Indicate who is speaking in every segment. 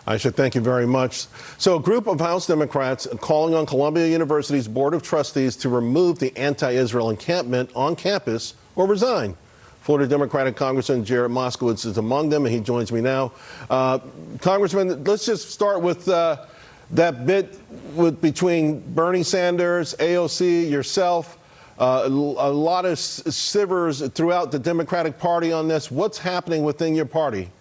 Speaker 1: I should thank you very much. So a group of House Democrats calling on Columbia University's Board of Trustees to remove the anti-Israel encampment on campus or resign. Florida Democratic Congressman Jared Moskowitz is among them, and he joins me now. Congressman, let's just start with that bit between Bernie Sanders, AOC, yourself. A lot of shivers throughout the Democratic Party on this. What's happening within your party?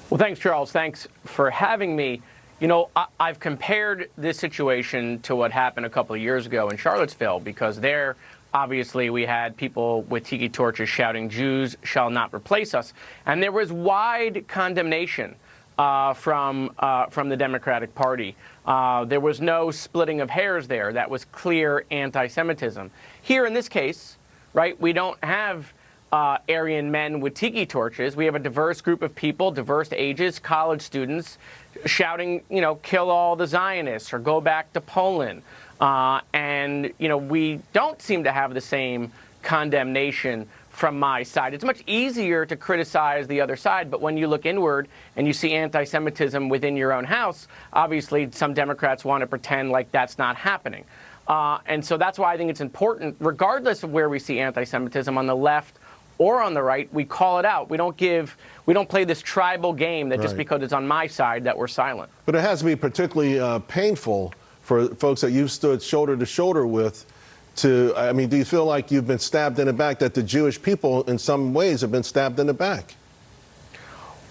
Speaker 2: Well, thanks, Charles. Thanks for having me. You know, I've compared this situation to what happened a couple of years ago in Charlottesville, because there, obviously, we had people with tiki torches shouting, "Jews shall not replace us." And there was wide condemnation from the Democratic Party. There was no splitting of hairs there. That was clear anti-Semitism. Here in this case, right, we don't have Aryan men with tiki torches. We have a diverse group of people, diverse ages, college students, shouting, you know, "Kill all the Zionists" or "Go back to Poland." And, you know, we don't seem to have the same condemnation from my side. It's much easier to criticize the other side, but when you look inward and you see anti-Semitism within your own house, obviously some Democrats want to pretend like that's not happening. And so that's why I think it's important, regardless of where we see anti-Semitism on the left or on the right, we call it out. We don't play this tribal game that just because it's on my side that we're silent.
Speaker 1: But it has to be particularly painful for folks that you've stood shoulder to shoulder with I mean, do you feel like you've been stabbed in the back, that the Jewish people in some ways have been stabbed in the back?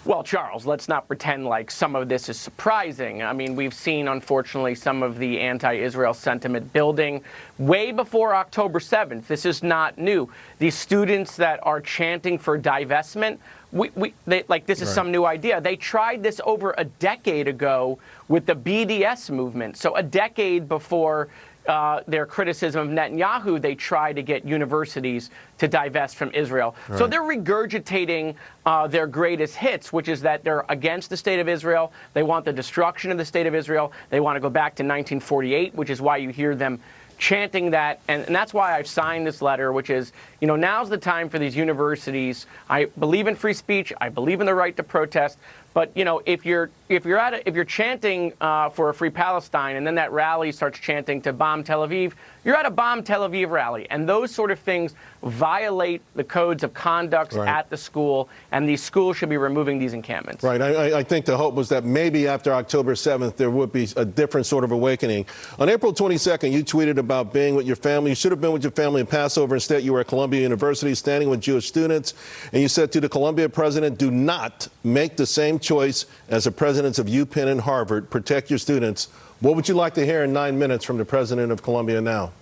Speaker 2: Well, Charles, let's not pretend like some of this is surprising. I mean, we've seen, unfortunately, some of the anti-Israel sentiment building way before October 7th. This is not new. These students that are chanting for divestment, this is some new idea. They tried this over a decade ago with the BDS movement. So a decade before their criticism of Netanyahu, they try to get universities to divest from Israel. Right. So they're regurgitating their greatest hits, which is that they're against the state of Israel. They want the destruction of the state of Israel. They want to go back to 1948, which is why you hear them chanting that. And that's why I've signed this letter, which is, you know, now's the time for these universities. I believe in free speech. I believe in the right to protest. But, you know, if you're chanting for a free Palestine, and then that rally starts chanting to bomb Tel Aviv, you're at a bomb Tel Aviv rally. And those sort of things violate the codes of conduct at the school, and these schools should be removing these encampments.
Speaker 1: Right. I think the hope was that maybe after October 7th, there would be a different sort of awakening. On April 22nd, you tweeted about being with your family. You should have been with your family in Passover. Instead, you were at Columbia University standing with Jewish students. And you said to the Columbia president, "Do not make the same choice as the presidents of UPenn and Harvard. Protect your students." What would you like to hear in 9 minutes from the president of Columbia now?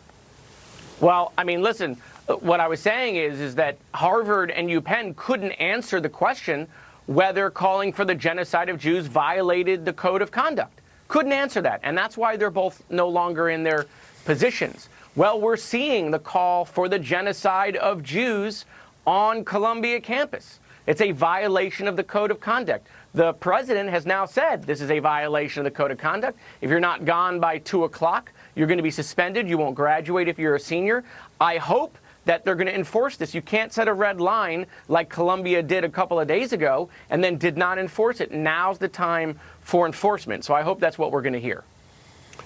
Speaker 2: Well, I mean, listen, what I was saying is that Harvard and UPenn couldn't answer the question whether calling for the genocide of Jews violated the code of conduct. Couldn't answer that. And that's why they're both no longer in their positions. Well, we're seeing the call for the genocide of Jews on Columbia campus. It's a violation of the code of conduct. The president has now said this is a violation of the code of conduct. If you're not gone by 2 o'clock, you're going to be suspended. You won't graduate if you're a senior. I hope that they're going to enforce this. You can't set a red line like Columbia did a couple of days ago and then did not enforce it. Now's the time for enforcement. So I hope that's what we're going to hear.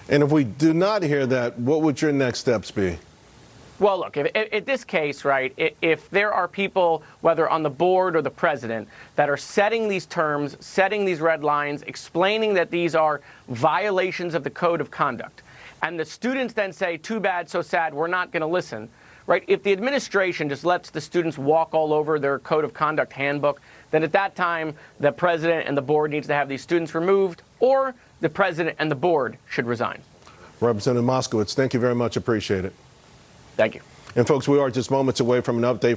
Speaker 1: And if we do not hear that, what would your next steps be?
Speaker 2: Well, look, in this case, right, if there are people, whether on the board or the president, that are setting these terms, setting these red lines, explaining that these are violations of the code of conduct, and the students then say, "Too bad, so sad, we're not going to listen," right? If the administration just lets the students walk all over their code of conduct handbook, then at that time, the president and the board needs to have these students removed, or the president and the board should resign.
Speaker 1: Representative Moskowitz, thank you very much. Appreciate it.
Speaker 2: Thank you.
Speaker 1: And folks, we are just moments away from an update